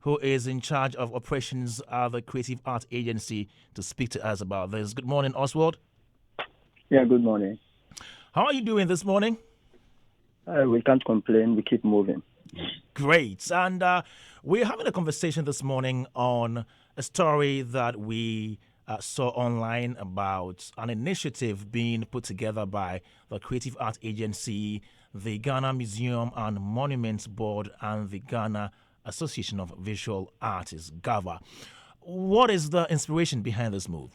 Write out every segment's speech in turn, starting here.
who is in charge of operations at the Creative Art Agency, to speak to us about this. Good morning, Oswald. Yeah, good morning. How are you doing this morning? We can't complain. We keep moving. Great. And we're having a conversation this morning on a story that we saw online about an initiative being put together by the Creative Art Agency, the Ghana Museum and Monuments Board, and the Ghana Association of Visual Artists, GAVA. What is the inspiration behind this move?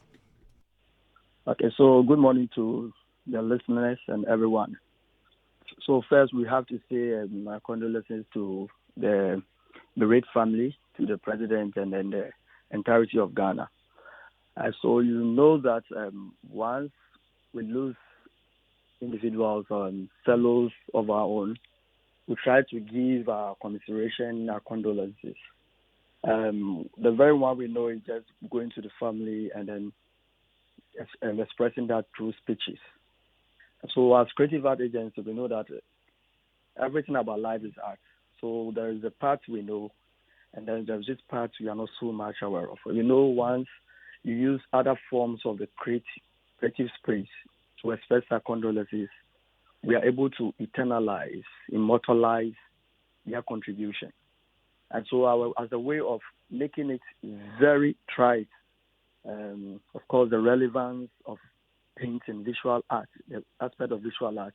Okay, so good morning to the listeners and everyone. So first, we have to say my condolences to the bereaved family, to the president, and then the entirety of Ghana. So you know that once we lose individuals and fellows of our own, we try to give our commiseration, our condolences. The very one we know is just going to the family and then expressing that through speeches. So as Creative Art Agency, we know that everything about life is art. So there is a part we know, and then there's this part we are not so much aware of. You know, once you use other forms of the creative space to express our condolences, we are able to eternalize, immortalize their contribution. And so as a way of making it very trite, of course, the relevance of painting, visual art, the aspect of visual art,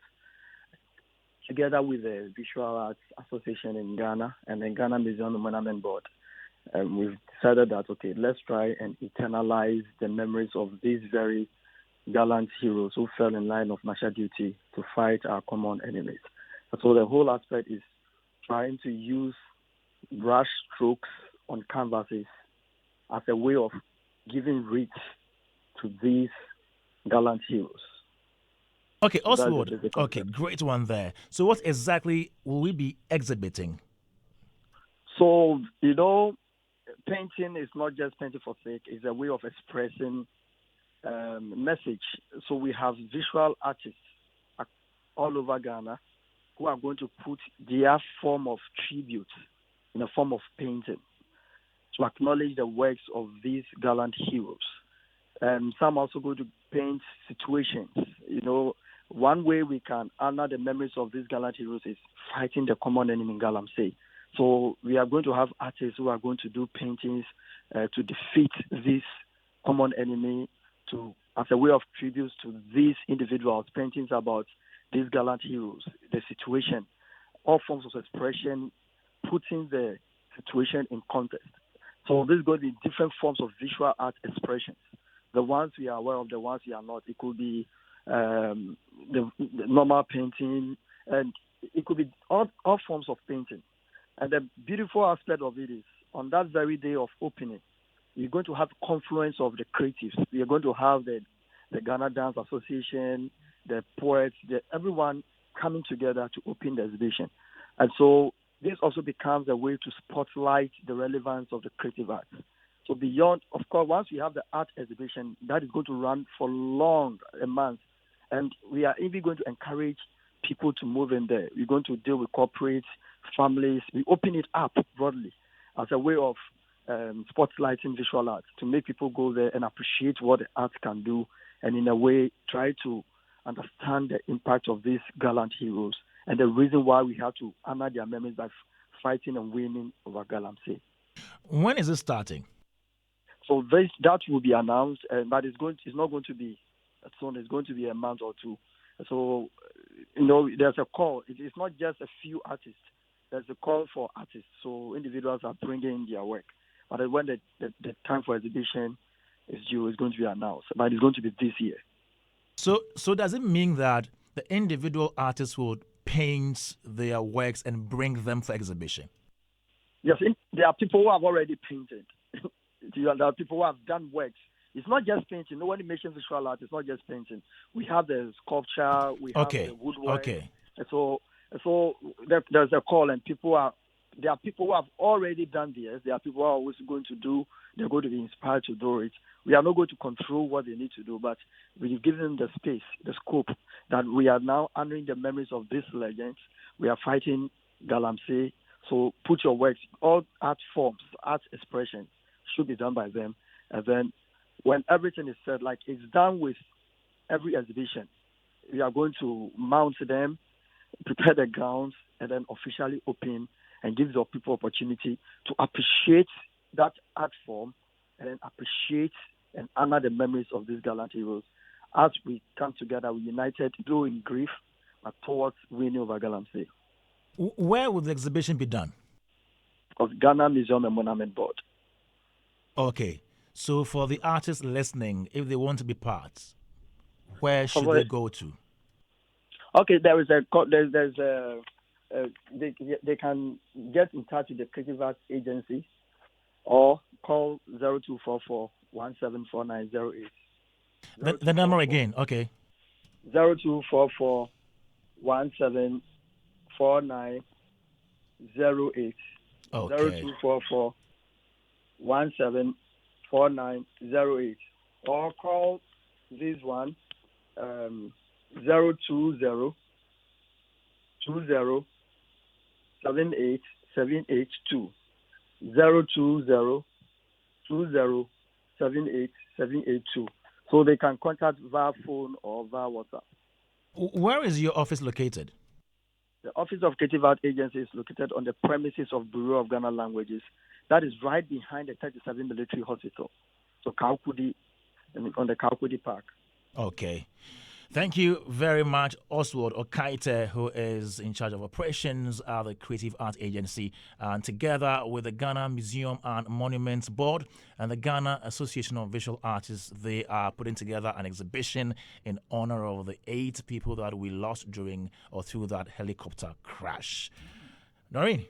together with the Visual Arts Association in Ghana and the Ghana Museum and Monument Board, we've decided that, okay, let's try and eternalize the memories of these very gallant heroes who fell in line of martial duty to fight our common enemies. And so the whole aspect is trying to use brush strokes on canvases as a way of giving reach to these gallant heroes. Okay, Oswald. Okay, great one there. So what exactly will we be exhibiting? So, you know, painting is not just painting for sake. It's a way of expressing message. So we have visual artists all over Ghana who are going to put their form of tribute in a form of painting to acknowledge the works of these gallant heroes. Some also go to paint situations. You know, one way we can honor the memories of these gallant heroes is fighting the common enemy in Galamsey. So we are going to have artists who are going to do paintings to defeat this common enemy, as a way of tribute to these individuals, paintings about these gallant heroes, the situation, all forms of expression, putting the situation in context. So this is going to be different forms of visual art expressions. The ones we are aware of, the ones we are not. It could be the normal painting, and it could be all forms of painting. And the beautiful aspect of it is, on that very day of opening, you're going to have confluence of the creatives. You're going to have the Ghana Dance Association, the poets, everyone coming together to open the exhibition. And so this also becomes a way to spotlight the relevance of the creative arts. So beyond, of course, once we have the art exhibition, that is going to run for a month. And we are even going to encourage people to move in there. We're going to deal with corporates, families. We open it up broadly as a way of spotlighting visual art to make people go there and appreciate what the art can do, and in a way try to understand the impact of these gallant heroes and the reason why we have to honor their memories by fighting and winning over Galamsey. When is it starting? So that will be announced, but it's not going to be soon. It's going to be a month or two. So, you know, there's a call. It's not just a few artists. There's a call for artists. So individuals are bringing in their work. But when the time for exhibition is due, it's going to be announced. But it's going to be this year. So does it mean that the individual artists would paint their works and bring them for exhibition? Yes, there are people who have already painted. There are people who have done works. It's not just painting. No one mentions visual art. It's not just painting. We have the sculpture. We have the woodwork. Okay. And so there's a call, and there are people who have already done this. There are people who are always going to do. They're going to be inspired to do it. We are not going to control what they need to do, but we've given them the space, the scope, that we are now honoring the memories of these legends. We are fighting Galamsey So put your works, all art forms, art expressions should be done by them. And then when everything is said, like it's done with every exhibition, we are going to mount them, prepare the grounds, and then officially open and give the people opportunity to appreciate that art form and then appreciate and honor the memories of these gallant heroes. As we come together, we united, though in grief, but towards winning over Galamsey. Where would the exhibition be done? Of Ghana Museum and Monument Board. Okay. So for the artists listening, if they want to be part, where should they go to? Okay, there's they can get in touch with the Creative Arts Agency or call 0244 174908. The number again, okay. 0244 174908. Okay. 0244 174908. Or call this one 020 20 78 782. 020 20 78 782. So they can contact via phone or via WhatsApp. Where is your office located? The Office of Creative Art Agency is located on the premises of Bureau of Ghana Languages. That is right behind the 37 Military Hospital. So Kaukudi, on the Kaukudi Park. Okay. Thank you very much, Oswald Okaite, who is in charge of operations at the Creative Arts Agency, and together with the Ghana Museum and Monuments Board and the Ghana Association of Visual Artists, they are putting together an exhibition in honor of the 8 people that we lost during or through that helicopter crash. Noreen,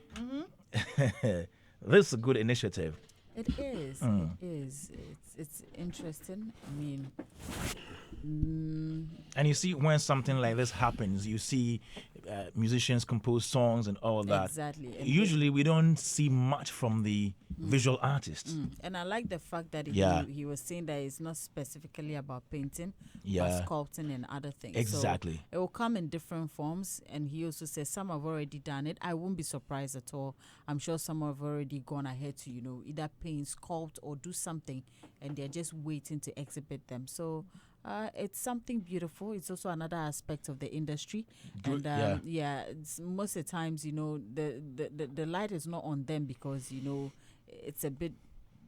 this is a good initiative. It is. It is. It's interesting. I mean, and you see, when something like this happens, you see musicians compose songs and all that. Exactly. And usually, we don't see much from the visual artists. And I like the fact that he was saying that it's not specifically about painting, but sculpting and other things. Exactly. So it will come in different forms. And he also says some have already done it. I won't be surprised at all. I'm sure some have already gone ahead to, either paint, sculpt, or do something, and they're just waiting to exhibit them. So it's something beautiful. It's also another aspect of the industry. Good, and it's most of the times, the light is not on them because, it's a bit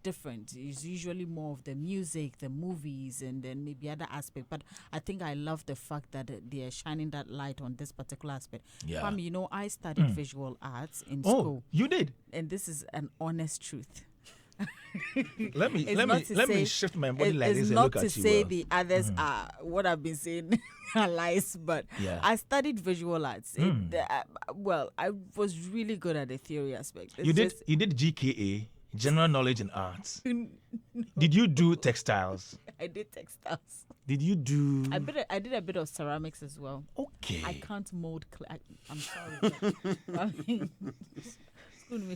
different. It's usually more of the music, the movies, and then maybe other aspect. But I think I love the fact that they are shining that light on this particular aspect. Yeah. I studied visual arts in Oh, school. you did? And this is an honest truth. Let me shift my body like this and look at you. It's not to say the others are what I've been saying are lies, but I studied visual arts. I was really good at the theory aspect. You did GKA, General Knowledge in Arts. Did you do textiles? I did textiles. Did you do? I did a bit of ceramics as well. Okay. I can't mold. I'm sorry. I mean, when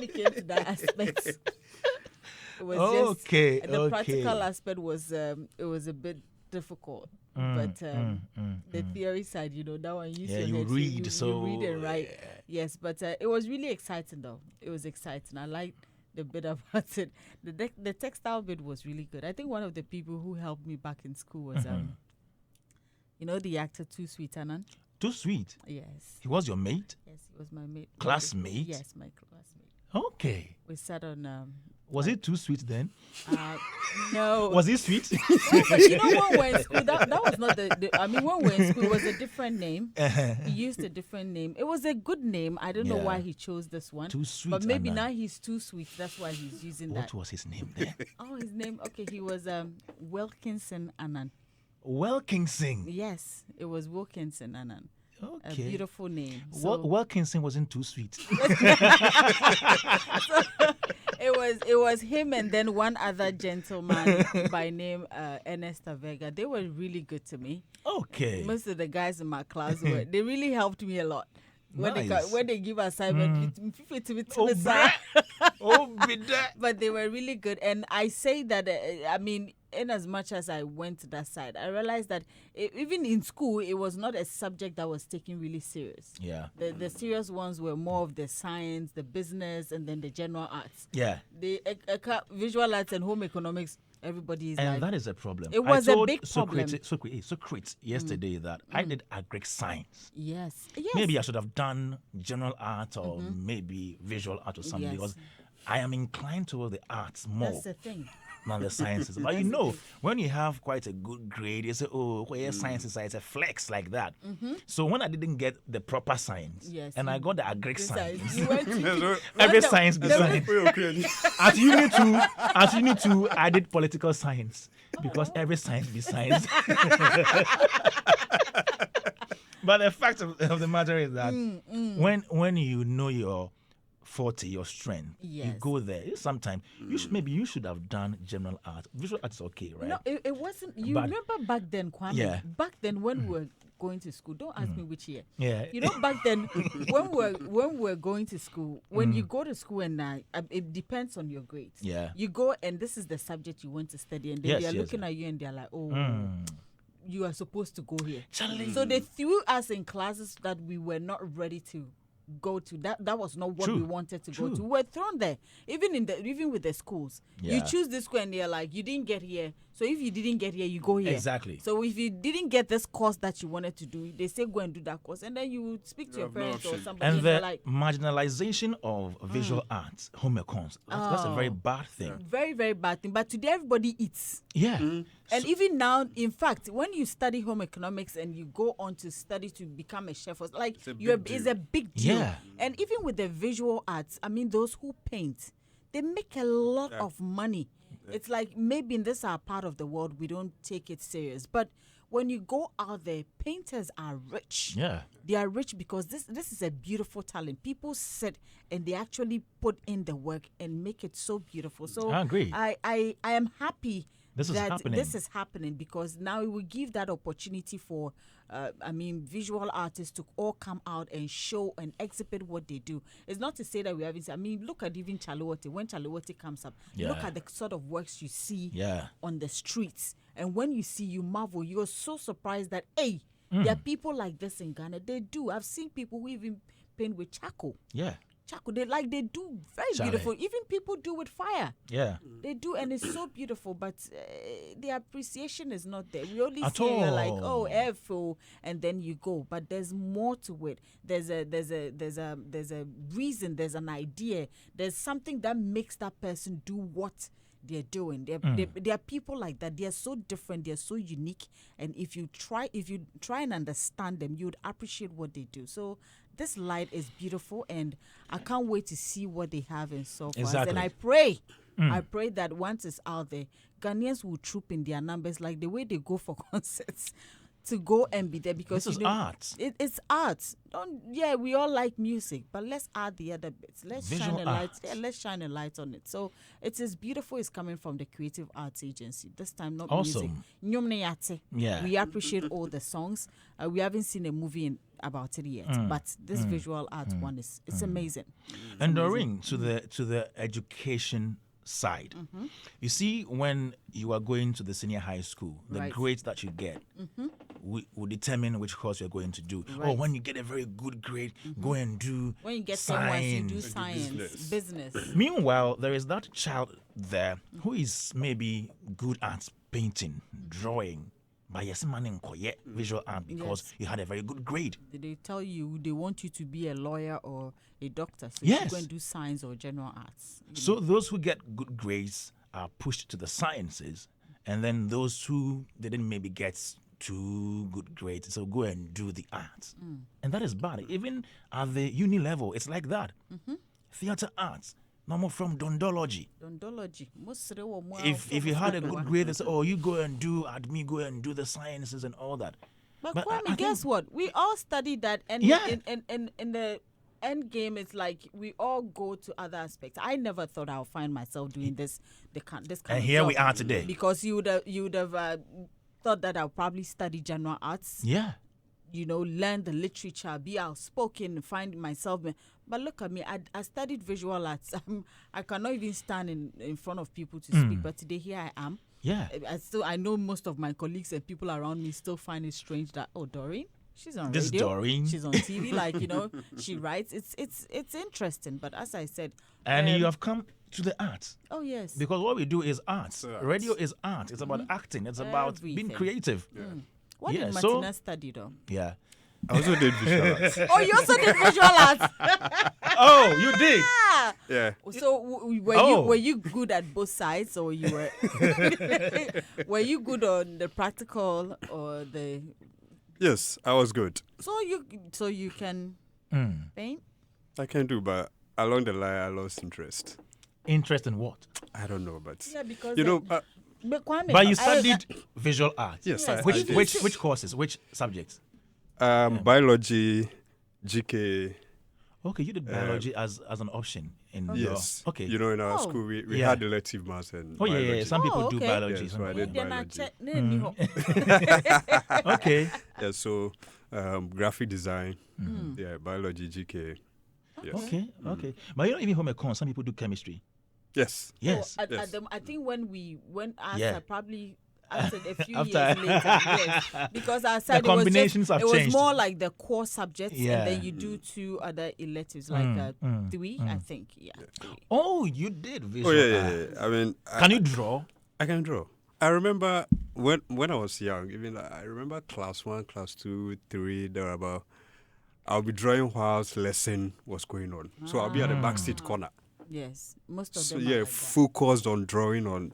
it came to that aspect, it was okay. The practical aspect was it was a bit difficult, but the theory side, that one you read, you read and write. Yes, but it was really exciting though. It was exciting. I liked the bit about it. The textile bit was really good. I think one of the people who helped me back in school was the actor Too Sweet Anand. Too Sweet? Yes. He was your mate? Yes, he was my mate. Classmate? Yes, my classmate. Okay. We sat on... was it too sweet then? No. Was it sweet? When we were in school, that was not when we were in school, it was a different name. He used a different name. It was a good name. I don't know why he chose this one. Too Sweet. But maybe now he's too sweet. That's why he's using that. What was his name then? His name? Okay, he was Wilkinson Anand. Wilkinson. Yes, it was Wilkinson Anand. Okay. A beautiful name. So Wilkinson wasn't too sweet. It was him and then one other gentleman by name Ernest Vega. They were really good to me. Okay. Most of the guys in my class they really helped me a lot. Nice. When they give assignment, but they were really good. And I say that, in as much as I went to that side, I realized that even in school, it was not a subject that was taken really serious. Yeah. The serious ones were more of the science, the business, and then the general arts. Yeah. The visual arts and home economics, everybody is And like, that is a problem. It was I a told big problem. Socrates yesterday that I did agric science. yes. Maybe I should have done general art or maybe visual art or something Yes. because I am inclined toward the arts more That's the thing. than the sciences. But you know, when you have quite a good grade, you say, oh, where sciences are, it's a flex like that. So when I didn't get the proper science Yes, and I got the agric This science, side, you went to- every when the- science be the- science. At uni too, I did political science because every science be science. But the fact of the matter is that when you know your forte, your strength, you Yes. go there. Sometimes you should have done general art. Visual art is okay, right? No, it wasn't. You But- remember back then, Kwame? Yeah. Back then, when we were going to school, don't ask me which year. Yeah. You know, back then, when we were going to school, when you go to school and it depends on your grades. Yeah. You go and this is the subject you want to study, and then Yes, they are yes, looking yes. at you and they're like, oh. You are supposed to go here. Charlie. So they threw us in classes that we were not ready to go to. That was not what True. we wanted to go True. to. We were thrown there. Even with the schools. You Yeah. choose this school and they're like, you didn't get here. So if you didn't get here, you go here. Exactly. So if you didn't get this course that you wanted to do, they say go and do that course. And then you would speak to your have no parents or option. somebody And and they're the like, marginalization of visual arts, home econs, that's a very Oh. bad thing. very, very bad thing. But today everybody eats. Yeah. And even now, in fact, when you study home economics and you go on to study to become a chef, it's like It's a it's big a big deal. Yeah. And even with the visual arts, I mean, those who paint, they make a lot of money. It's like maybe in this our part of the world we don't take it serious, but when you go out there, painters are rich. Yeah. They are rich because this is a beautiful talent. People sit and they actually put in the work and make it so beautiful. So I agree. I am happy This is that happening. this is happening because now it will give that opportunity for visual artists to all come out and show and exhibit what they do. It's not to say that we haven't. I mean, look at even Chalowote. When Chalowote comes up, look Yeah. at the sort of works you see Yeah. on the streets, and when you see, you marvel. You're so surprised that there are people like this in Ghana. They do. I've seen people who even paint with charcoal. Yeah. Charcoal. They do very Charlie. beautiful. Even people do with fire. Yeah. They do, and it's so beautiful, but the appreciation is not there. We only At see you're like, all. oh, F-O, and then you go. But there's more to it. There's a reason. There's an idea. There's something that makes that person do what they're doing. There are people like that. They are so different. They're so unique. And if you try and understand them, you would appreciate what they do. So this light is beautiful, and I can't wait to see what they have in store for us. Exactly. And I pray that once it's out there, Ghanaians will troop in their numbers like the way they go for concerts to go and be there because This is art. It's art. We all like music, but let's add the other bits. Let's Visual shine a light. art. Yeah, let's shine a light on it. So it's as beautiful as coming from the Creative Arts Agency. This time, not Awesome. music. Yeah. We appreciate all the songs. We haven't seen a movie about it yet, but this visual art one it's amazing. And Doreen, to the education side, you see, when you are going to the senior high school, the Right. grades that you get will determine which course you're going to do. Or Right. when you get a very good grade, go and do When you get science. somewhere, you do science, business. Meanwhile, there is that child there who is maybe good at painting, drawing, but yes, man in visual art because Yes. you had a very good grade. They tell you they want you to be a lawyer or a doctor, so Yes. you go and do science or general arts. So those who get good grades are pushed to the sciences, and then those who didn't maybe get too good grades, so go and do the arts. And that is bad. Even at the uni level, it's like that. Theater arts, normal from dondology. Odontology. If you had a good grade, they say, oh, you go and do admin, go and do the sciences and all that. But But I Kwame, think- guess what? We all studied that, and Yeah. in the end game, it's like we all go to other aspects. I never thought I would find myself doing this kind And of here job we are today. because you would have thought that I'll probably study general arts. Yeah. Learn the literature, be outspoken, find myself. But look at me, I studied visual arts. I cannot even stand in front of people to speak, but today here I am. Yeah. I know most of my colleagues and people around me still find it strange that Doreen, she's on This is radio, Doreen. she's on TV, like she writes. It's interesting, but as I said, And you have come to the arts. oh yes, Because what we do is arts. Arts. Radio is art. It's about acting. It's about being Everything. creative. what yeah, did so- Martina study though? Yeah. I also did visual arts. Oh, you also did visual arts. Oh, you did. Yeah. So were you good at both sides, or you were were you good on the practical or the? Yes, I was good. So you can paint. I can do, but along the line, I lost interest. Interest in what? I don't know, but Yeah, because you know, but Kwame, But you studied visual arts. yes, Yes, I Which did. which courses? Which subjects? Biology, GK. Okay, you did biology as an option in your. Yes. Okay. You know, in our Oh. school, we Yeah. had elective maths and Oh yeah, biology. yeah. Some people Oh, do okay. biology. Yeah, some so I people- did then I biology. check. Okay. Yeah, so graphic design, yeah, biology, GK. Yes. Okay. Okay. But you know, even home econ, some people do chemistry. Yes. Yes. Yes. I think when after Yeah. probably after a few After- years later, yes, because I said The combinations have it was changed. more like the core subjects, Yeah. and then you do 2 other electives, like 3, I think. Yeah. 3. Oh, you did visual Oh yeah, art. yeah, yeah. I mean, Can you draw? I can draw. I remember when I was young, even I remember class 1, class 2, 3, there about. I'll be drawing whilst lesson was going on. So I'll be at the back seat corner. Yes, most of So them. Are yeah, like that. focused on drawing on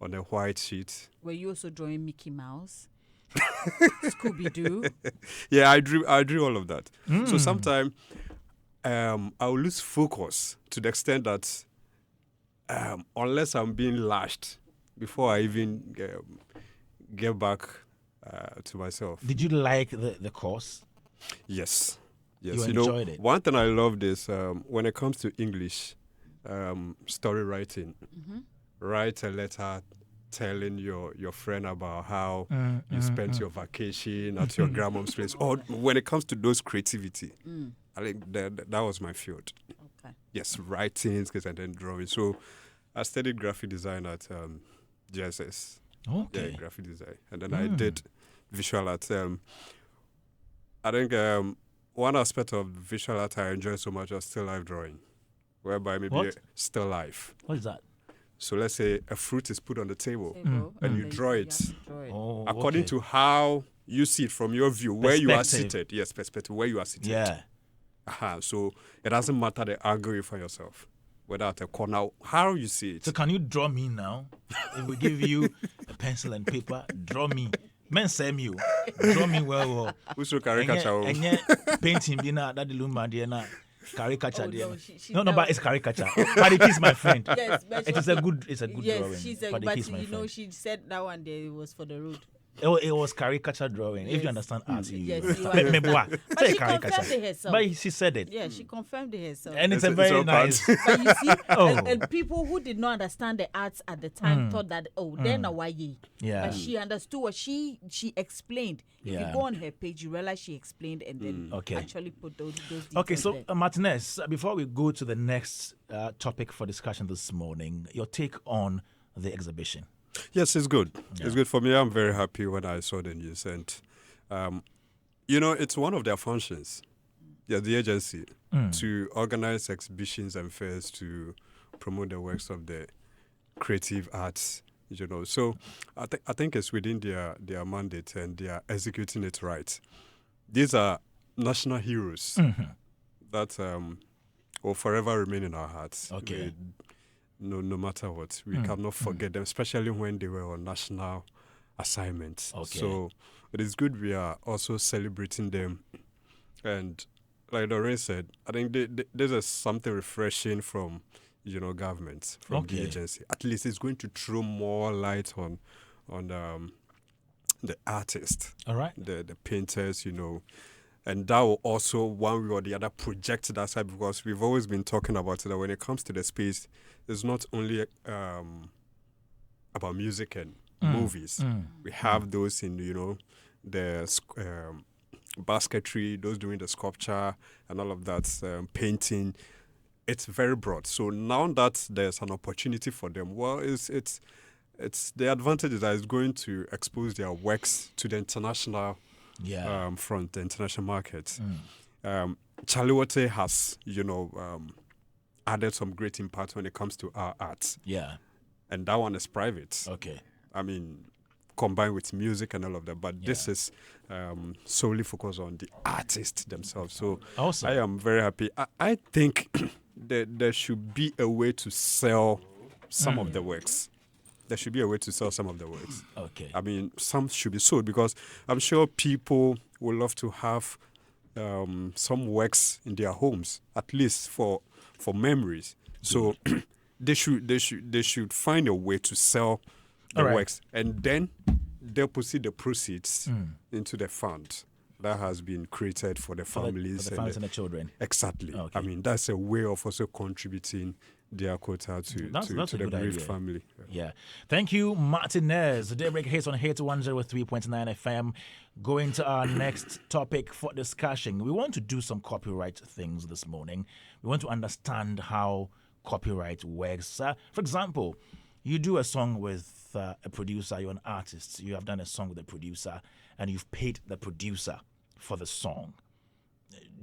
a white sheet. Were you also drawing Mickey Mouse, Scooby Doo? Yeah, I drew all of that. So sometimes I'll lose focus to the extent that unless I'm being lashed before I even get back to myself. Did you like the course? Yes. Yes. You know, enjoyed it? one thing I loved is when it comes to English, story writing. Write a letter telling your friend about how you spent your vacation at your grandmom's place. Or when it comes to those creativity, I think that was my field. Okay. Yes, writing skills and then drawing. So I studied graphic design at JSS. Okay. Yeah, graphic design. And then I did visual art. I think one aspect of visual art I enjoy so much was still life drawing, whereby maybe What? still life. What is that? So let's say a fruit is put on the table, Table, and you then draw have it to draw it. Oh, according okay. to how you see it from your view, where you are Perspective. seated. Yes, perspective, where you are seated. Yeah. So it doesn't matter the angle you find yourself, whether at a corner, how you see it. So can you draw me now? If we give you a pencil and paper, draw me. Men send you. Draw me well. Who's your caricature? And painting be na that the lumba there na caricature Oh, there. no, she- No, that but was- it's caricature. Paddy P is my friend. Yes, but It she- is a good drawing. Yes, she said, Paddy but P is my you know, friend. she said that one day it was for the road. It was caricature drawing. If Yes. you understand art, you Yes, you understand. are. Me boa. But Say she confirmed it herself. But she said it. Yeah, she confirmed it herself. And it's It's- a it's very all part. nice. But you see, Oh. and people who did not understand the arts at the time thought that, then why ye? Yeah. But she understood what she explained. If Yeah. you go on her page, you realize she explained and then Okay. actually put those details Okay, so there. Martinez, before we go to the next topic for discussion this morning, your take on the exhibition. Yes, it's good. It's good for me. I'm very happy when I saw the news. And, it's one of their functions, the agency, to organize exhibitions and fairs to promote the works of the creative arts, So I think it's within their mandate and they are executing it right. These are national heroes that will forever remain in our hearts. Okay. No matter what, we cannot forget them, especially when they were on national assignments. Okay. So it is good we are also celebrating them. And like Doreen said, I think this is something refreshing from government, from the Okay. agency. At least it's going to throw more light on the artists, All right. the painters, and that will also, one way or the other, project that side, because we've always been talking about it, that when it comes to the space, it's not only about music and movies. We have those in, the basketry, those doing the sculpture and all of that, painting. It's very broad. So now that there's an opportunity for them, well, it's it's the advantage is that it's going to expose their works to the international front, the international market. Chaliwote has, added some great impact when it comes to our art. Yeah. And that one is private. Okay. I mean, combined with music and all of that. But this is solely focused on the artists themselves. So awesome. I am very happy. I think there should be a way to sell some of the works. There should be a way to sell some of the works. Okay. I mean, some should be sold because I'm sure people would love to have some works in their homes, at least for memories. So they should find a way to sell the works, and then deposit the proceeds into the fund that has been created for the families, for the families and the children. Exactly. Okay. I mean, that's a way of also contributing their quota to the bereaved family. Yeah. Thank you, Martinez. Daybreak Hits on Hit 103.9 FM. Going to our next topic for discussion. We want to do some copyright things this morning. We want to understand how copyright works. For example, you do a song with a producer, you're an artist, you have done a song with a producer, and you've paid the producer for the song.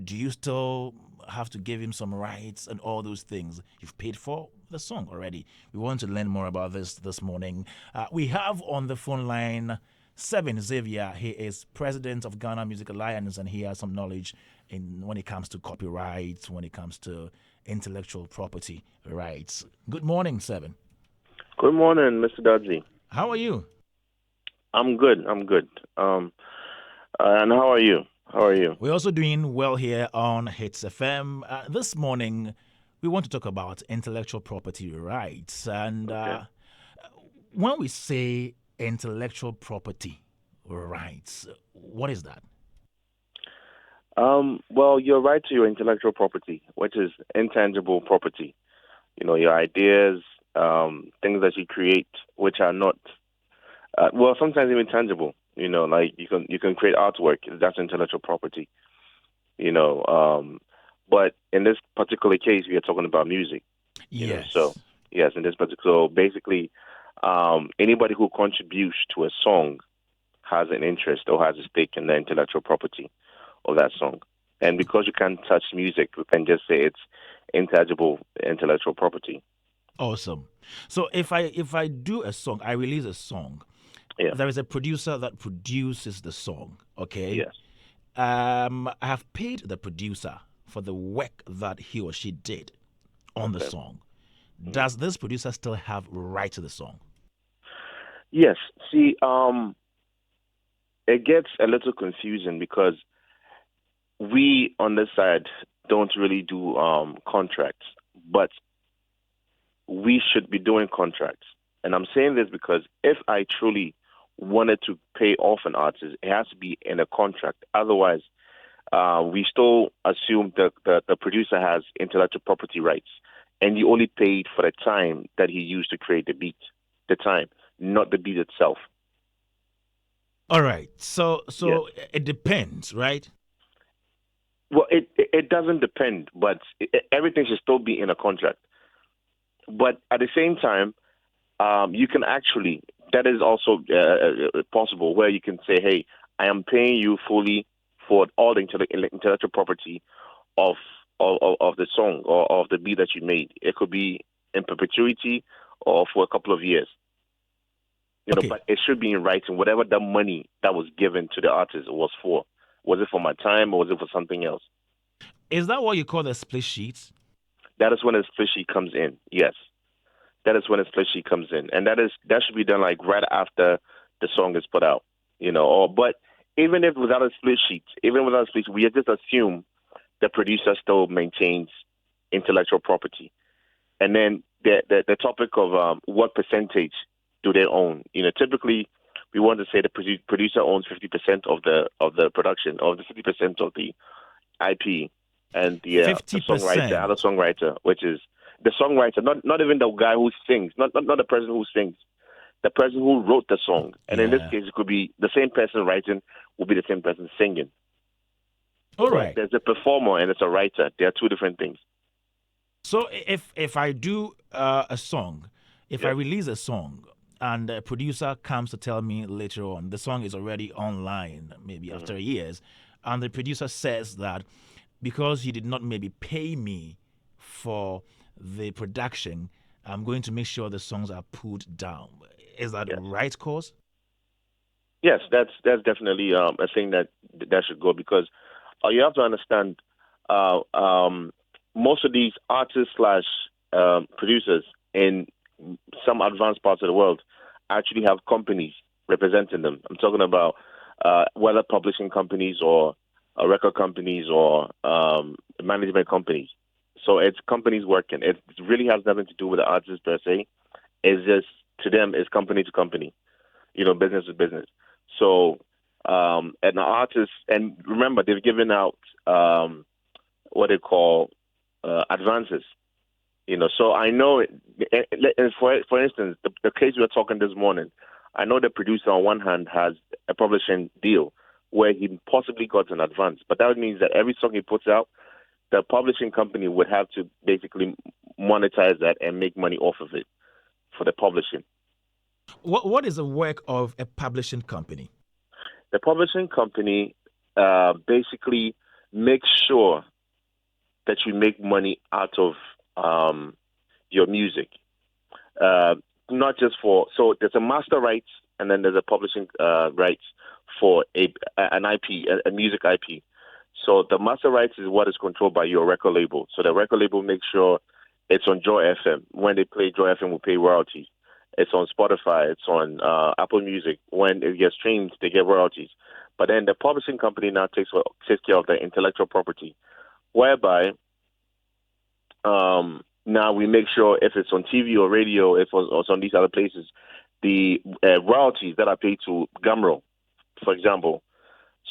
Do you still have to give him some rights and all those things? You've paid for the song already. We want to learn more about this morning. We have on the phone line Seven Xavier. He is president of Ghana Music Alliance, and he has some knowledge when it comes to copyright, when it comes to intellectual property rights. Good morning, Seven. Good morning, Mr. Dudley. How are you? I'm good. And how are you? We're also doing well here on Hits FM. This morning, we want to talk about intellectual property rights. And when we say intellectual property rights, what is that? Well, you're right to your intellectual property, which is intangible property. Your ideas, things that you create, which are not, sometimes even tangible. Like you can create artwork. That's intellectual property. But in this particular case, we are talking about music. Yes. So yes, in this particular, so basically, anybody who contributes to a song has an interest or has a stake in the intellectual property of that song. And because you can't touch music, we can just say it's intangible intellectual property. Awesome. So if I do a song, I release a song. Yeah. There is a producer that produces the song. Okay. Yes. I have paid the producer for the work that he or she did on the song. Does this producer still have right to the song? Yes. See, it gets a little confusing because we on this side don't really do contracts, but we should be doing contracts. And I'm saying this because if I truly wanted to pay off an artist, it has to be in a contract. Otherwise, we still assume that the producer has intellectual property rights, and you only paid for the time that he used to create the beat, the time, not the beat itself. All right. So Yes. It depends, right? Well, it doesn't depend, but everything should still be in a contract. But at the same time, you can actually, that is also possible, where you can say, hey, I am paying you fully for all the intellectual property of the song or of the beat that you made. It could be in perpetuity or for a couple of years. Okay. But it should be in writing, whatever the money that was given to the artist was for. Was it for my time or was it for something else? Is that what you call the split sheets? That is when a split sheet comes in, yes. That is when a split sheet comes in. And that should be done like right after the song is put out. But even without a split sheet, we just assume the producer still maintains intellectual property. And then the topic of what percentage do they own? Typically we want to say the producer owns 50% of the production, of the 50% of the IP, and the other songwriter, which is the songwriter, not even the guy who sings, not the person who sings, the person who wrote the song. And in this case, it could be the same person writing will be the same person singing. All right. There's a performer and it's a writer. They are two different things. So if I do a song, if I release a song, and a producer comes to tell me later on the song is already online, maybe after years, and the producer says that because you did not maybe pay me for the production, I'm going to make sure the songs are put down. Is that Yes. right, course? Yes, that's definitely a thing that should go, because you have to understand, uh, um, most of these artists slash producers in some advanced parts of the world actually have companies representing them. I'm talking about whether publishing companies or record companies or management companies. So it's companies working. It really has nothing to do with the artists per se. It's just, to them, it's company to company, business to business. So, and the artists, and remember, they've given out what they call advances. So I know, for instance, the case we were talking this morning, I know the producer on one hand has a publishing deal where he possibly got an advance, but that means that every song he puts out, the publishing company would have to basically monetize that and make money off of it for the publishing. What is the work of a publishing company? The publishing company basically makes sure that you make money out of your music. Not just so there's a master rights, and then there's a publishing rights for an IP, a music IP. So the master rights is what is controlled by your record label. So the record label makes sure it's on Joy FM. When they play Joy FM, will pay royalties. It's on Spotify. It's on Apple Music. When it gets streamed, they get royalties. But then the publishing company now takes care of the intellectual property, whereby now we make sure if it's on TV or radio, if it's on these other places, the royalties that are paid to Gumroad, for example.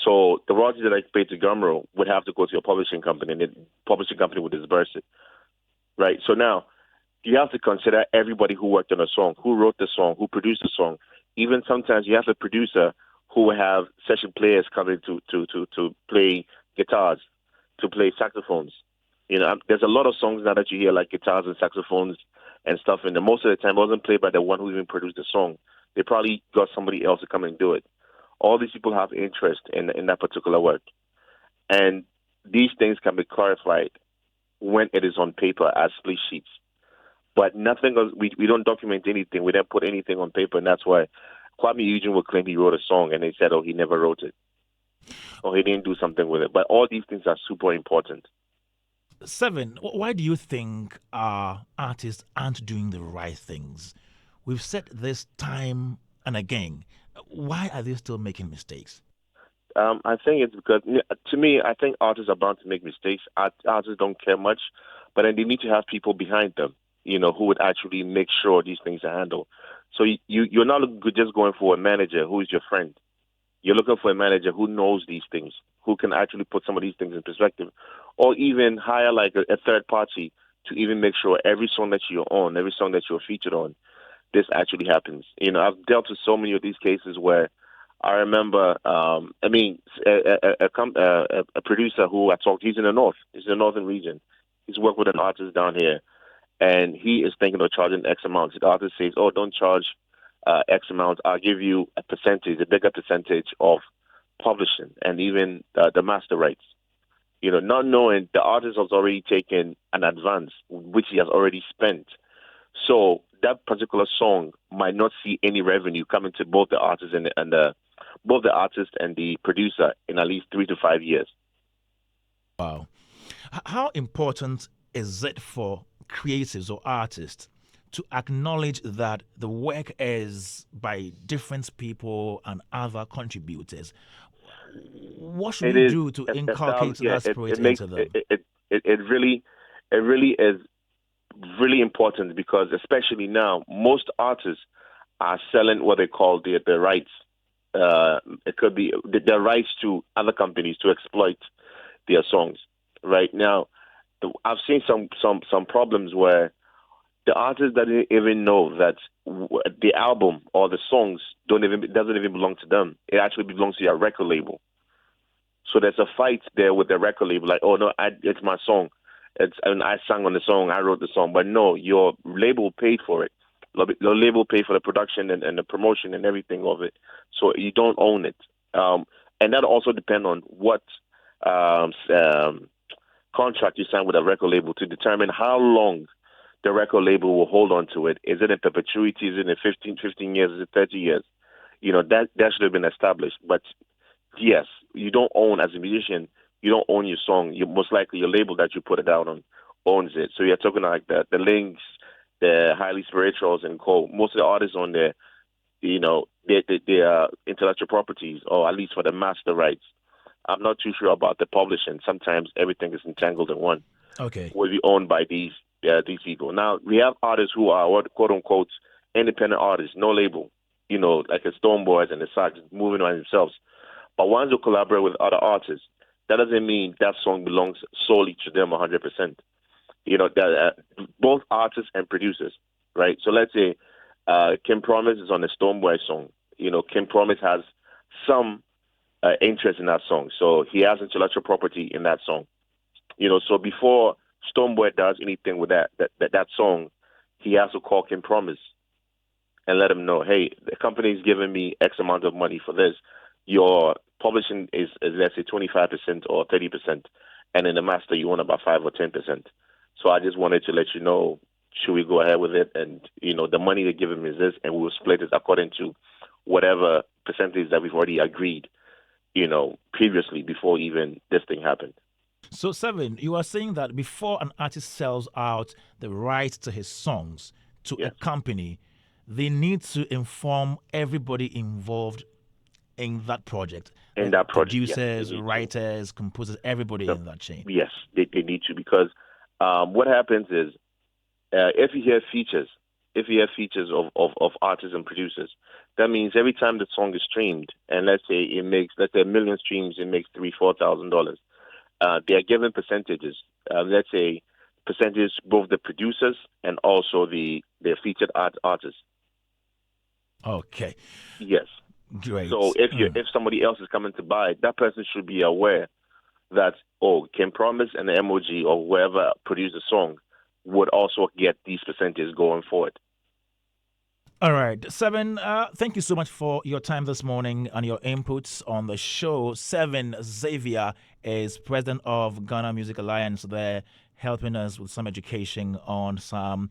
So the royalties that are paid to Gumroad would have to go to your publishing company, and the publishing company would disburse it, right? So now you have to consider everybody who worked on a song, who wrote the song, who produced the song. Even sometimes you have a producer who will have session players coming to play guitars, to play saxophones. There's a lot of songs now that you hear like guitars and saxophones and stuff, and most of the time it wasn't played by the one who even produced the song. They probably got somebody else to come and do it. All these people have interest in that particular work, and these things can be clarified when it is on paper as split sheets. But nothing else. We don't document anything. We don't put anything on paper, and that's why Kwame Eugene will claim he wrote a song, and they said, "Oh, he never wrote it, or he didn't do something with it." But all these things are super important. 7, why do you think our artists aren't doing the right things? We've said this time and again. Why are they still making mistakes? I think it's because, to me, I think artists are bound to make mistakes. Artists don't care much, but then they need to have people behind them, who would actually make sure these things are handled. So you're not just going for a manager who is your friend. You're looking for a manager who knows these things, who can actually put some of these things in perspective, or even hire like a third party to even make sure every song that you're on, every song that you're featured on, this actually happens. I've dealt with so many of these cases where I remember, a producer who I talked, he's in the north, he's in the northern region. He's worked with an artist down here, and he is thinking of charging X amount. The artist says, "Oh, don't charge X amount. I'll give you a bigger percentage of publishing and even the master rights." Not knowing the artist has already taken an advance, which he has already spent. So that particular song might not see any revenue coming to both the artist and the producer in at least 3 to 5 years. Wow. How important is it for creatives or artists to acknowledge that the work is by different people and other contributors? What should we do to inculcate that spirit into them? It really is really important, because especially now, most artists are selling what they call the rights. It could be the rights to other companies to exploit their songs. Right now, I've seen some problems where the artist doesn't even know that the album or the songs doesn't even belong to them. It actually belongs to your record label. So there's a fight there with the record label, like, "Oh no, it's my song. I sang on the song. I wrote the song." But no, your label paid for it. The label pay for the production and the promotion and everything of it. So you don't own it. And that also depends on what contract you sign with a record label to determine how long the record label will hold on to it. Is it in perpetuity? Is it in 15 years? Is it 30 years? That should have been established. But yes, you don't own, as a musician, you don't own your song. You most likely your label that you put it out on owns it. So you're talking like the Links, the Highly Spirituals and co. Most of the artists on there, they are intellectual properties, or at least for the master rights. I'm not too sure about the publishing. Sometimes everything is entangled in one. Okay. Will be owned by these people. Now we have artists who are quote unquote independent artists, no label. Like the Stoneboys and the Sax, moving on themselves. But once you collaborate with other artists, that doesn't mean that song belongs solely to them 100%. Both artists and producers, right? So let's say Kim Promise is on the Stoneboy song. Kim Promise has some interest in that song, so he has intellectual property in that song. So before Stoneboy does anything with that song, he has to call Kim Promise and let him know, hey, the company is giving me X amount of money for this. Your publishing is let's say 25% or 30%, and in the master you want about 5 or 10%. So I just wanted to let you know, should we go ahead with it? And the money they give him is this, and we will split it according to whatever percentage that we've already agreed, previously before even this thing happened. So, Seven, you are saying that before an artist sells out the rights to his songs to a company, they need to inform everybody involved in that project. Producers, writers, composers, everybody in that chain. Yes, they need to, because what happens is if you hear features of artists and producers, that means every time the song is streamed, and let's say a million streams, it makes $3,000-$4,000. They are given percentages. Let's say percentages both the producers and also the featured artists. Okay. Yes. Great. So if somebody else is coming to buy it, that person should be aware that Kim Promise and the MOG or whoever produced the song would also get these percentages going forward. All right, Seven, thank you so much for your time this morning and your inputs on the show. Seven Xavier is president of Ghana Music Alliance there, helping us with some education on some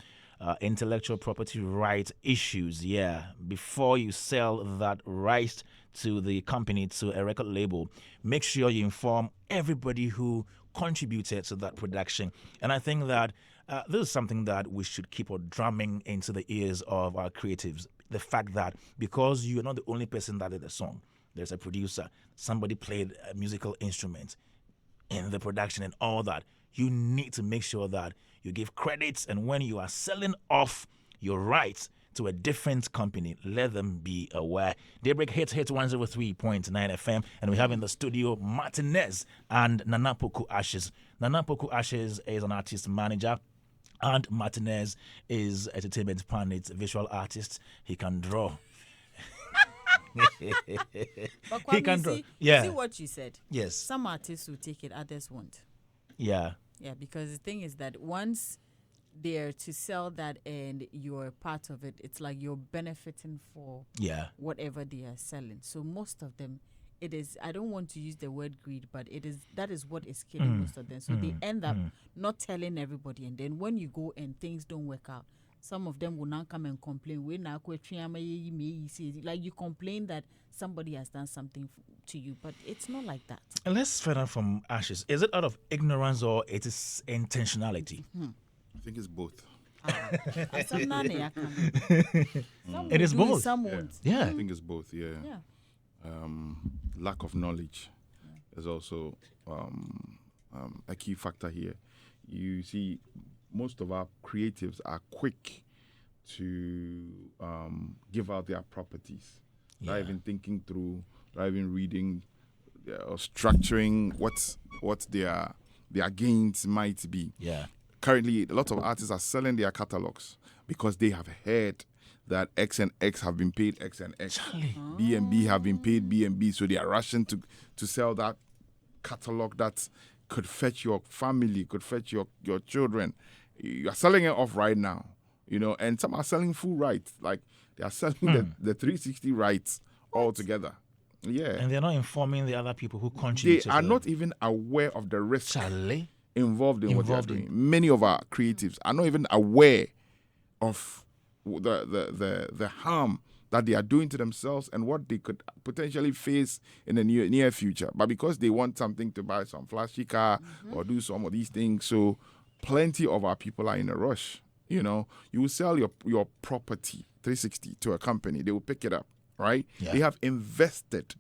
intellectual property right issues. Yeah, before you sell that right to the company, to a record label, make sure you inform everybody who contributed to that production. And I think that this is something that we should keep on drumming into the ears of our creatives. The fact that because you're not the only person that did the song, there's a producer, somebody played a musical instrument in the production and all that. You need to make sure that you give credits, and when you are selling off your rights to a different company, let them be aware. Daybreak hits 103.9 FM, and we have in the studio Martinez and Nanapoku Ashes. Nanapoku Ashes is an artist manager, and Martinez is entertainment pundit, visual artist. He can draw. But He can draw. See what you said. Yes. Some artists will take it, others won't. Yeah. Yeah, because the thing is that once they're to sell that and you're part of it, it's like you're benefiting for whatever they are selling. So most of them, it is, I don't want to use the word greed, but that is what is killing most of them. So they end up not telling everybody, and then when you go and things don't work out, some of them will now come and complain. Like you complain that somebody has done something to you, but it's not like that. And let's find out from Ashes. Is it out of ignorance or it is intentionality? I think it's both. It is both. Some won't. Yeah. I think it's both, yeah. Lack of knowledge is also a key factor here. You see, most of our creatives are quick to give out their properties, not even thinking through, not even reading or structuring what their gains might be. Yeah. Currently, a lot of artists are selling their catalogs because they have heard that X and X have been paid X and X. B and B have been paid B and B, so they are rushing to sell that catalog that could fetch your family, could fetch your children. You are selling it off right now, and some are selling full rights. Like they are selling the 360 rights altogether. Yeah. And they're not informing the other people who contribute. They are not even aware of the risk Charlie. involved in what they're doing. Many of our creatives are not even aware of the harm that they are doing to themselves and what they could potentially face in the near future. But because they want something to buy some flashy car or do some of these things, so plenty of our people are in a rush. You will sell your property 360 to a company, they will pick it up, right? Yeah. They have invested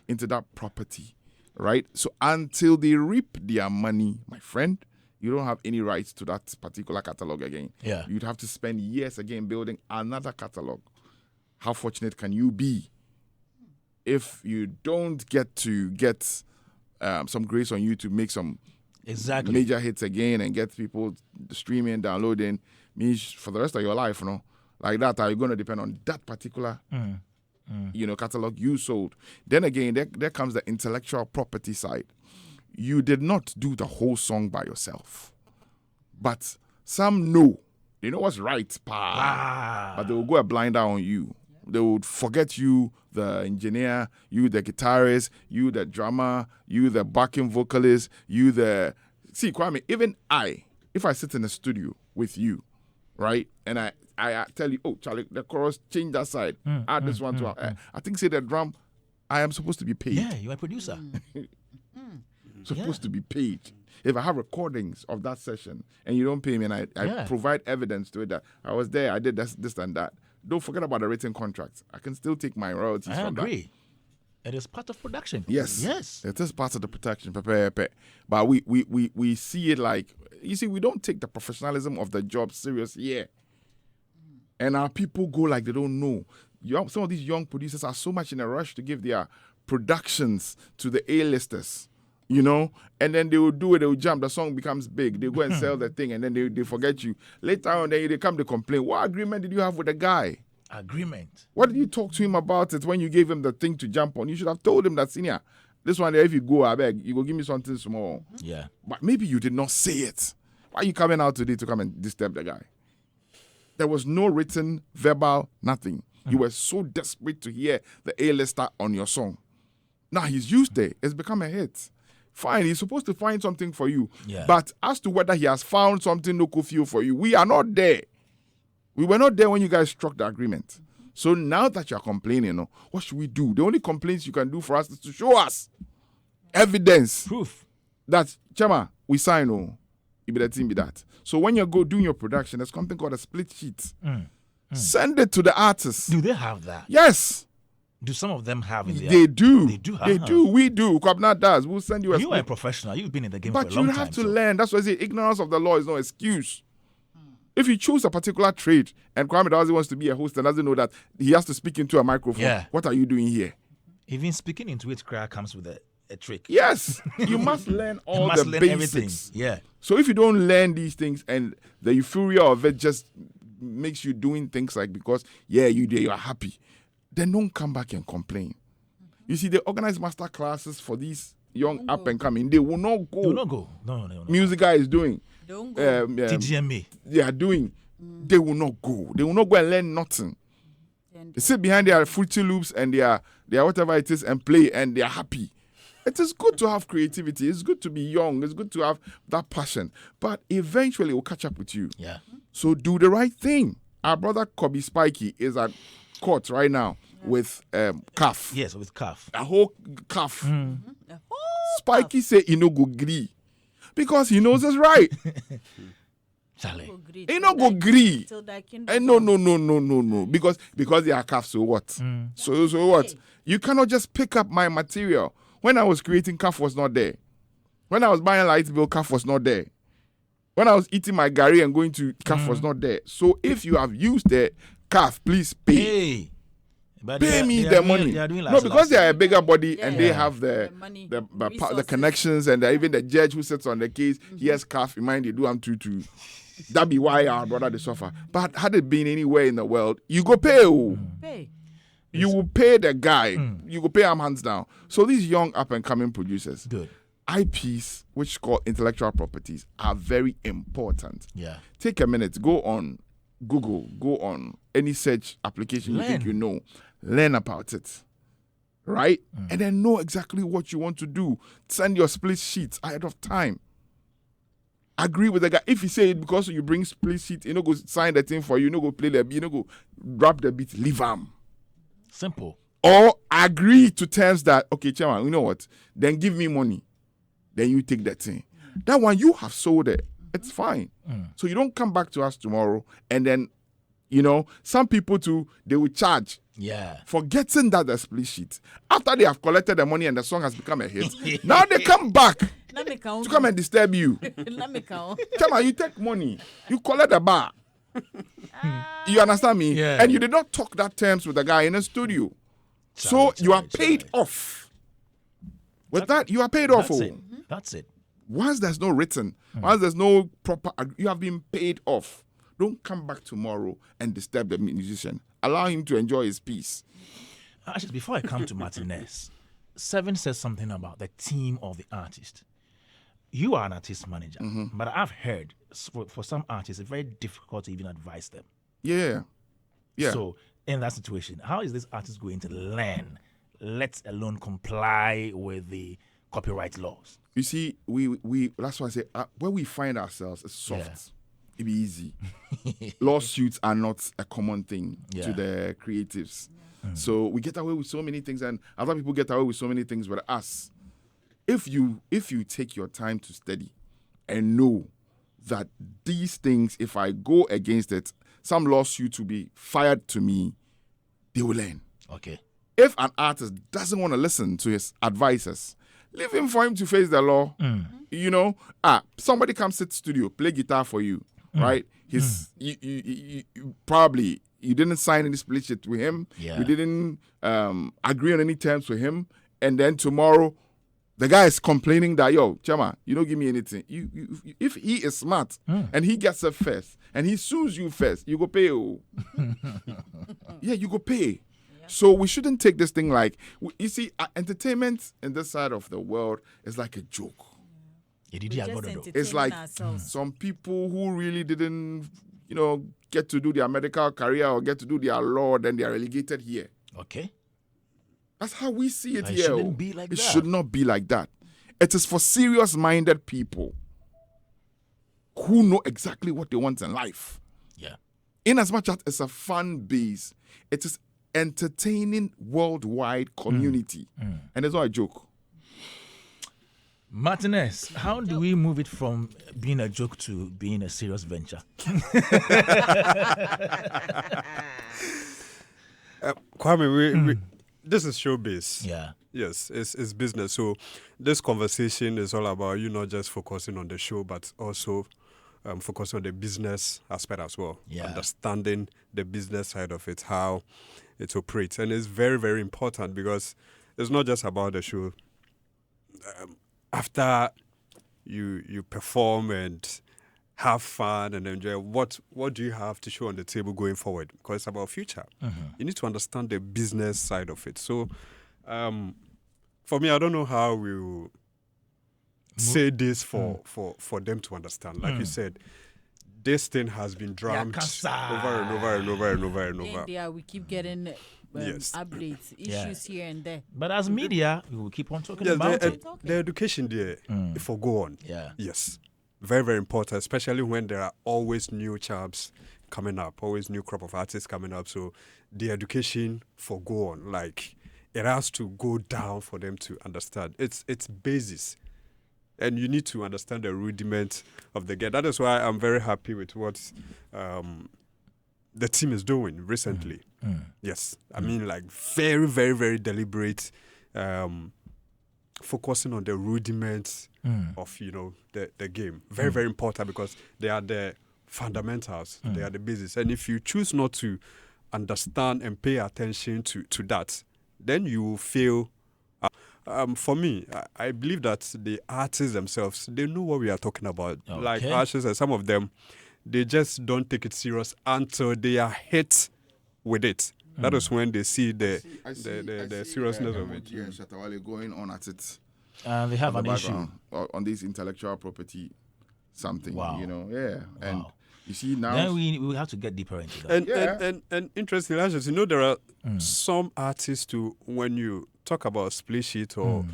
into that property, right? So until they reap their money, my friend, you don't have any rights to that particular catalog again. Yeah. You'd have to spend years again building another catalog. How fortunate can you be if you don't get some grace on you to make some major hits again and get people streaming, downloading? Means for the rest of your life, like that, are you going to depend on that particular catalog you sold? Then again, there comes the intellectual property side. You did not do the whole song by yourself, but some know. They know what's right, but they will go a blind eye on you. They would forget you, the engineer, you, the guitarist, you, the drummer, you, the backing vocalist, you, See, Kwame, even if I sit in the studio with you, right, and I tell you, oh, Charlie, the chorus, change that side, add this one to I think, say the drum, I am supposed to be paid. Yeah, you're a producer. Supposed to be paid. If I have recordings of that session and you don't pay me and I provide evidence to it that I was there, I did this and that, don't forget about the written contracts. I can still take my royalties from that. I agree. It is part of production. Yes. It is part of the production. But we see it like, you see, we don't take the professionalism of the job serious here. And our people go like they don't know. Some of these young producers are so much in a rush to give their productions to the A-listers. And then they will do it, they will jump, the song becomes big, they go and sell the thing, and then they forget you. Later on, they come to complain. What agreement did you have with the guy? Agreement? What did you talk to him about it when you gave him the thing to jump on? You should have told him that, senior, this one there, if you go, I beg, you go give me something small. Yeah. But maybe you did not say it. Why are you coming out today to come and disturb the guy? There was no written, verbal, nothing. You were so desperate to hear the A-lister on your song. Now he's used it. It's become a hit. Fine, he's supposed to find something for you. Yeah. But as to whether he has found something no feel for you, we are not there. We were not there when you guys struck the agreement. So now that you're complaining, what should we do? The only complaints you can do for us is to show us evidence. Proof. That, Chama, we sign, it be that thing be that. So when you go doing your production, there's something called a split sheet. Send it to the artist. Do they have that? Yes. Do some of them have it? They do. They do. They do. We do. Kwabna does. We'll send you a. You are a professional. You've been in the game for a long time. But you have to learn. That's why I say ignorance of the law is no excuse. If you choose a particular trade and Kwame Dawazi wants to be a host and doesn't know that he has to speak into a microphone, what are you doing here? Even speaking into it comes with a trick. Yes. You must learn all the basics. Everything. Yeah. So if you don't learn these things and the euphoria of it just makes you doing things like because, you are happy, then don't come back and complain. You see, they organize master classes for these young up and coming. They will not go. They will not go. No. Music guy is doing. Don't go. TGMA. They are doing. They will not go. They will not go and learn nothing. They sit behind their Fruity Loops and their whatever it is and play and they are happy. It is good to have creativity. It's good to be young. It's good to have that passion. But eventually it will catch up with you. Yeah. So do the right thing. Our brother Kobe Spikey is at court right now with CAF. Yes, with CAF. A whole CAF. Spikey say he no go agree because he knows it's right. Charlie. He no go agree. No. Because they are CAF, so what? So what? You cannot just pick up my material. When I was creating, CAF was not there. When I was buying light bill, CAF was not there. When I was eating my gari and going to CAF was not there. So if you have used it, CAF, please pay. Pay me the money. No, because they are a bigger body and they have the connections and even the judge who sits on the case, he has CAF in mind, they do to. That be why our brother they suffer. But had it been anywhere in the world, you go pay. Pay. You will pay the guy. You will pay him hands down. So these young up and coming producers, good IPs, which called intellectual properties, are very important. Yeah. Take a minute, go on Google, go on any search application you think Learn. you know, learn about it, right? And then know exactly what you want to do. Send your split sheets ahead of time. Agree with the guy. If he say it because you bring split sheet, you know, go sign the thing for you, go play the, go rap the beat, leave him. Simple. Or agree to terms that, okay, chairman, you know what? Then give me money. Then you take that thing. That one, you have sold it. It's fine. So you don't come back to us tomorrow and then, some people too, they will charge. Yeah. Forgetting that the split sheet. After they have collected the money and the song has become a hit, now they come back to come and disturb you. Chairman, you take money, you collect the bar. You understand me? Yeah. And you did not talk that terms with the guy in the studio. So you are paid off. With that, you are paid off. That's it. That's it. Once there's no written, once there's no proper, you have been paid off. Don't come back tomorrow and disturb the musician. Allow him to enjoy his peace. Actually, before I come to Martinez, Seven says something about the team of the artist. You are an artist manager, but I've heard for some artists, it's very difficult to even advise them. Yeah. So, in that situation, how is this artist going to learn, let alone comply with the copyright laws? You see, we that's why I say where we find ourselves is soft. Yeah. It'd be easy. Lawsuits are not a common thing Yeah. to the creatives. So we get away with so many things, and other people get away with so many things. But us, if you take your time to study and know that these things, if I go against it, some lawsuit will be fired to me, they will learn. Okay. If an artist doesn't want to listen to his advisors, leave him for him to face the law. Somebody comes to the studio, play guitar for you, right? You probably you didn't sign any split sheet with him. Yeah. You didn't agree on any terms with him, and then tomorrow the guy is complaining that, yo, Chama, you don't give me anything. You if he is smart and he gets it first and he sues you first, you go pay. Yeah, you go pay. So we shouldn't take this thing like, you see, entertainment in this side of the world is like a joke. It's like some people who really didn't, get to do their medical career or get to do their law, then they are relegated here. Okay. That's how we see it It here. shouldn't be like It that. should not be like that. It is for serious-minded people who know exactly what they want in life. Yeah. In as much as it's a fan base, it is entertaining worldwide community. And it's not a joke. Martinez, how do we move it from being a joke to being a serious venture? Kwame, this is showbiz. Yeah. Yes, it's business. So this conversation is all about you not just focusing on the show, but also focusing on the business aspect as well. Yeah. Understanding the business side of it, how it operates. And it's very, very important because it's not just about the show. After you perform and have fun and enjoy, what do you have to show on the table going forward? Because it's about future. You need to understand the business side of it. So for me, I don't know how we will say this for them to understand. Like you said, this thing has been drummed over and over and over and over and over. Yeah, we keep getting Yes. updates, issues here and there. But as media, we will keep on talking about it. The education there, if we go on, Yeah. yes, very, very important, especially when there are always new champs coming up, always new crop of artists coming up. So the education for go on, like it has to go down for them to understand. It's basis. And you need to understand the rudiment of the game. That is why I'm very happy with what the team is doing recently. Yes. I mean, like very, very, very deliberate, focusing on the rudiments of, the game. Very, very important because they are the fundamentals. They are the basis. And if you choose not to understand and pay attention to that, then you will fail. For me, I believe that the artists themselves, they know what we are talking about. Okay. Like Ashes and some of them, they just don't take it serious until they are hit with it. That is when they see the seriousness of it. Yeah, Shatawale going on at it. They have on an the issue. background, on this intellectual property something. Wow. Yeah. And Wow. You see now. Then we have to get deeper into that. And interesting, actually, there are some artists too. When you talk about split sheet or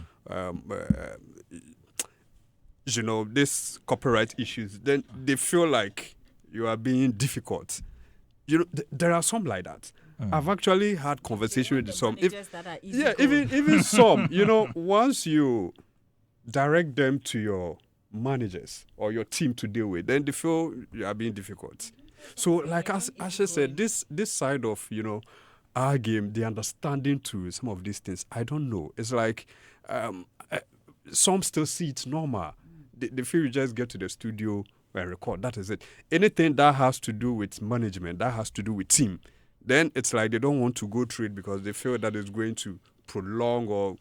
this copyright issues, then they feel like you are being difficult. There are some like that. I've actually had conversation with some. Even some. Once you direct them to your managers or your team to deal with, then they feel you are being difficult. So, like as Asha said, this side of our game, the understanding to some of these things, I don't know. It's like some still see it's normal. They feel you just get to the studio and record. That is it. Anything that has to do with management, that has to do with team, then it's like they don't want to go through it because they feel that it's going to prolong or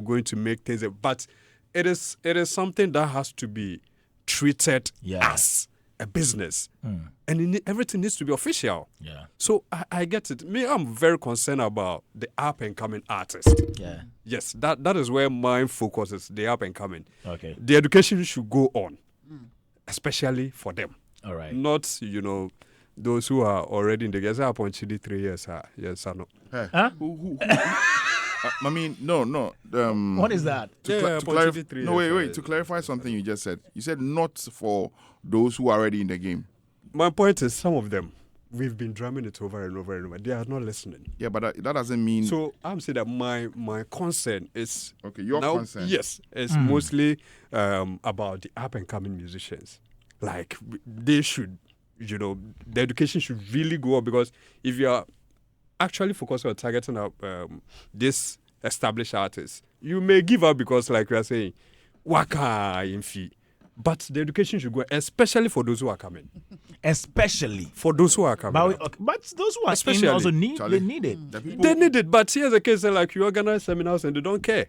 going to make things. But it is something that has to be treated as a business, and everything needs to be official. Yeah. So I get it. I'm very concerned about the up and coming artist. Yeah. Yes, that is where my focus is. The up and coming. Okay. The education should go on, especially for them. All right. Not those who are already in the game. Upon 3 years. Yes, I know. Hey. Huh? Who? I mean, no. What is that? To clarify something you just said. You said not for those who are already in the game. My point is, some of them, we've been drumming it over and over and over. They are not listening. Yeah, but that doesn't mean. So I'm saying that my concern is your concern. Yes, it's mostly about the up and coming musicians. Like they should, the education should really go up, because if you are actually focusing on targeting up this established artists, you may give up because, like we are saying, waka in fee. But the education should go, especially for those who are coming. Especially for those who are coming. But those who are especially also need it. They need it. But here's a case like you organize seminars and they don't care.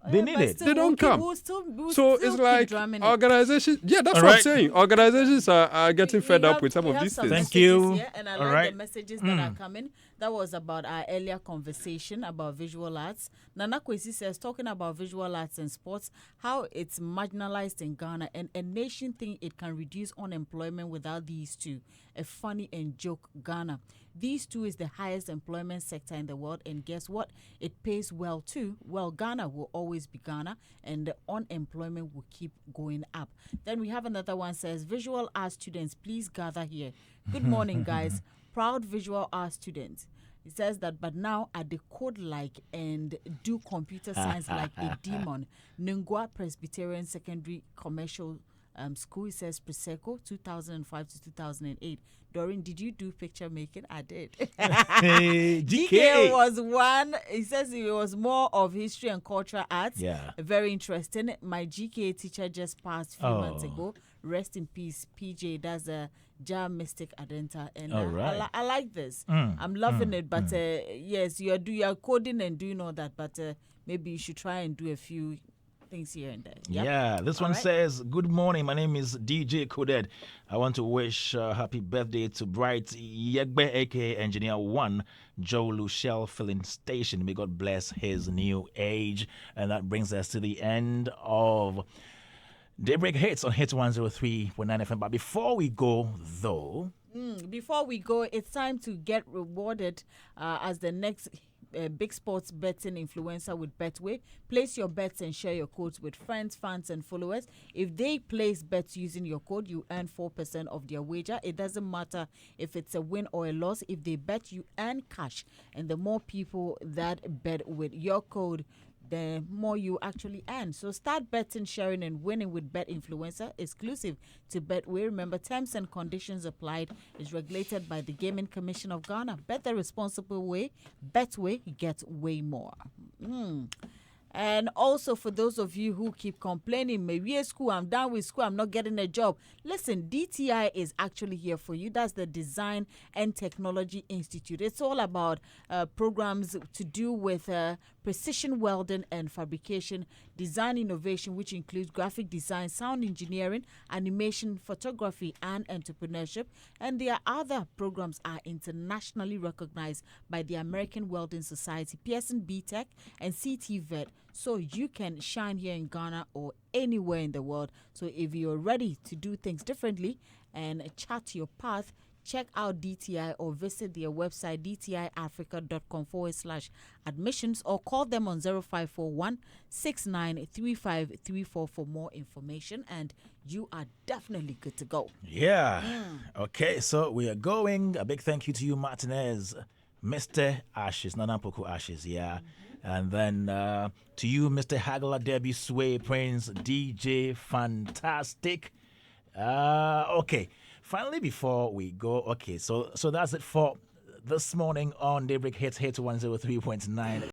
They need it. They don't come. So it's like organizations. Yeah, that's what I'm saying. Organizations are getting fed up with some of these things. Thank you. And I like the messages that are coming. That was about our earlier conversation about visual arts. Nana Kwesi says, talking about visual arts and sports, how it's marginalized in Ghana, and a nation think it can reduce unemployment without these two. A funny and joke Ghana. These two is the highest employment sector in the world, and guess what? It pays well too. Well, Ghana will always be Ghana, and the unemployment will keep going up. Then we have another one says, visual arts students, please gather here. Good morning, guys. Proud visual arts students. It says that, but now I decode like and do computer science like a demon. Nungwa Presbyterian Secondary Commercial School, it says Prosecco, 2005 to 2008. Doreen, did you do picture making? I did. GK was one. He says it was more of history and cultural arts. Yeah. Very interesting. My GK teacher just passed a few months ago. Rest in peace, PJ. That's a Jam Mystic Adenta. And I like this. I'm loving it. But yes, you're coding and doing all that. But maybe you should try and do a few things here and there. Yep. Yeah, this one says, good morning, my name is DJ Coded. I want to wish happy birthday to Bright Yegbe, aka Engineer 1, Joe Lushell Filling Station. May God bless his new age. And that brings us to the end of Daybreak Hits on Hits 103.9 FM. But before we go, though... it's time to get rewarded as the next big sports betting influencer with Betway. Place your bets and share your codes with friends, fans, and followers. If they place bets using your code, you earn 4% of their wager. It doesn't matter if it's a win or a loss. If they bet, you earn cash. And the more people that bet with your code, the more you actually earn. So start betting, sharing, and winning with Bet Influencer, exclusive to Betway. Remember, terms and conditions applied. Is regulated by the Gaming Commission of Ghana. Bet the responsible way. Betway gets way more. And also, for those of you who keep complaining, maybe at school, I'm done with school, I'm not getting a job. Listen, DTI is actually here for you. That's the Design and Technology Institute. It's all about programs to do with precision welding and fabrication, design innovation, which includes graphic design, sound engineering, animation, photography, and entrepreneurship. And their other programs are internationally recognized by the American Welding Society, Pearson BTech, and CTVET. So you can shine here in Ghana or anywhere in the world. So if you're ready to do things differently and chart your path, check out DTI or visit their website dtiafrica.com/admissions or call them on 0541 693534 for more information, and you are definitely good to go. Yeah. Okay, so we are going. A big thank you to you, Martinez, Mr. Ashes, Nanampoko Ashes, yeah. And then to you, Mr. Hagler, Debbie Sway, Prince, DJ Fantastic. Okay. Finally, before we go, okay, so that's it for this morning on Daybreak Hits 103.9.